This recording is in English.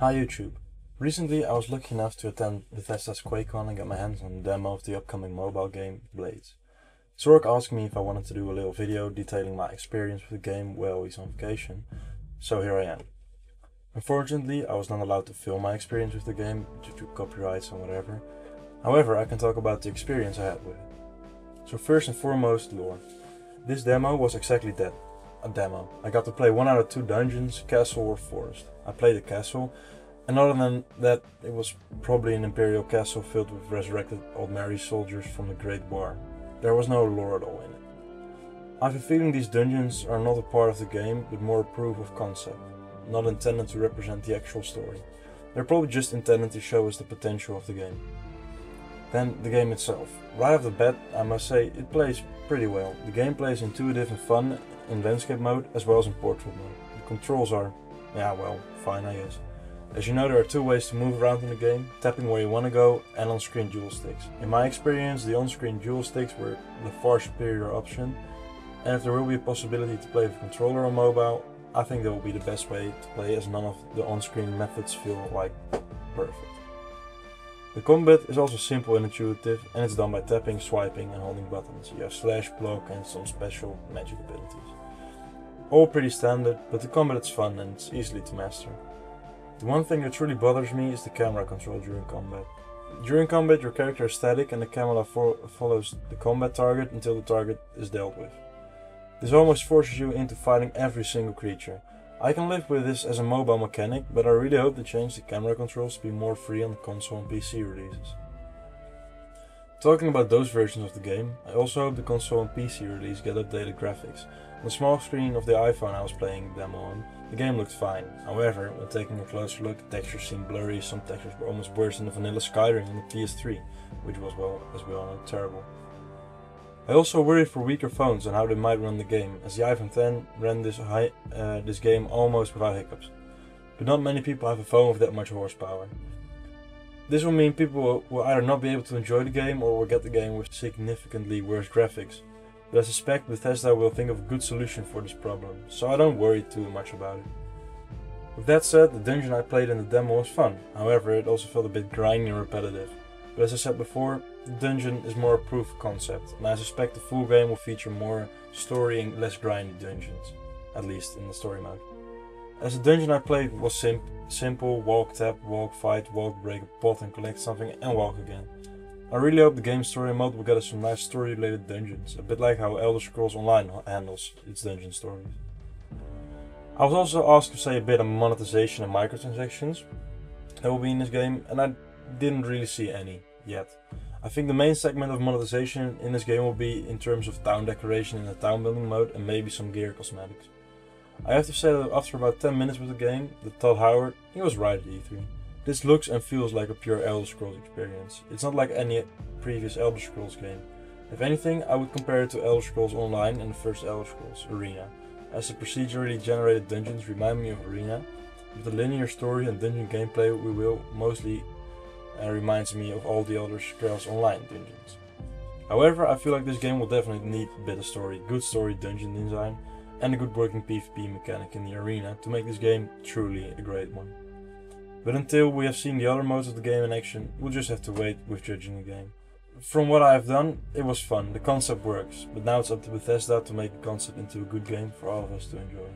Hi YouTube. Recently I was lucky enough to attend Bethesda's QuakeCon and get my hands on a demo of the upcoming mobile game Blades. Zork asked me if I wanted to do a little video detailing my experience with the game while he's on vacation, so here I am. Unfortunately I was not allowed to film my experience with the game due to copyrights and whatever. However, I can talk about the experience I had with it. So first and foremost, lore. This demo was exactly that. A demo. I got to play 1 out of 2 dungeons, castle or forest. I played the castle, and other than that it was probably an Imperial castle filled with resurrected Old Mary soldiers from the Great War. There was no lore at all in it. I have a feeling these dungeons are not a part of the game, but more a proof of concept, not intended to represent the actual story. They're probably just intended to show us the potential of the game. Then the game itself. Right off the bat, I must say, it plays pretty well. The gameplay is intuitive and fun in landscape mode as well as in portrait mode. The controls are, yeah, well, fine I guess. As you know, there are 2 ways to move around in the game, tapping where you want to go and on-screen dual sticks. In my experience, the on-screen dual sticks were the far superior option, and if there will be a possibility to play with controller on mobile, I think that will be the best way to play, as none of the on-screen methods feel like perfect. The combat is also simple and intuitive, and it's done by tapping, swiping and holding buttons. You have slash, block and some special magic abilities. All pretty standard, but the combat is fun and it's easily to master. The one thing that truly bothers me is the camera control during combat. During combat your character is static and the camera follows the combat target until the target is dealt with. This almost forces you into fighting every single creature. I can live with this as a mobile mechanic, but I really hope to change the camera controls to be more free on the console and PC releases. Talking about those versions of the game, I also hope the console and PC release get updated graphics. On the small screen of the iPhone I was playing the demo on, the game looked fine. However, when taking a closer look, the textures seemed blurry, some textures were almost worse than the vanilla Skyrim on the PS3, which was, well, as we all know, terrible. I also worry for weaker phones and how they might run the game, as the iPhone X ran this game almost without hiccups. But not many people have a phone with that much horsepower. This will mean people will either not be able to enjoy the game or will get the game with significantly worse graphics. But I suspect Bethesda will think of a good solution for this problem, so I don't worry too much about it. With that said, the dungeon I played in the demo was fun, however it also felt a bit grindy and repetitive. But as I said before, the dungeon is more a proof of concept, and I suspect the full game will feature more story and less grindy dungeons, at least in the story mode. As the dungeon I played was simple, walk, tap, walk, fight, walk, break a pot and collect something and walk again. I really hope the game's story mode will get us some nice story related dungeons, a bit like how Elder Scrolls Online handles its dungeon stories. I was also asked to say a bit on monetization and microtransactions that will be in this game, and I didn't really see any yet. I think the main segment of monetization in this game will be in terms of town decoration in the town building mode and maybe some gear cosmetics. I have to say that after about 10 minutes with the game, that Todd Howard, he was right at E3. This looks and feels like a pure Elder Scrolls experience. It's not like any previous Elder Scrolls game. If anything, I would compare it to Elder Scrolls Online and the first Elder Scrolls, Arena, as the procedurally generated dungeons remind me of Arena, with the linear story and dungeon gameplay we will mostly reminds me of all the Elder Scrolls Online dungeons. However, I feel like this game will definitely need a bit of story, good story, dungeon design, and a good working PvP mechanic in the arena to make this game truly a great one. But until we have seen the other modes of the game in action, we'll just have to wait with judging the game. From what I have done, it was fun, the concept works, but now it's up to Bethesda to make the concept into a good game for all of us to enjoy.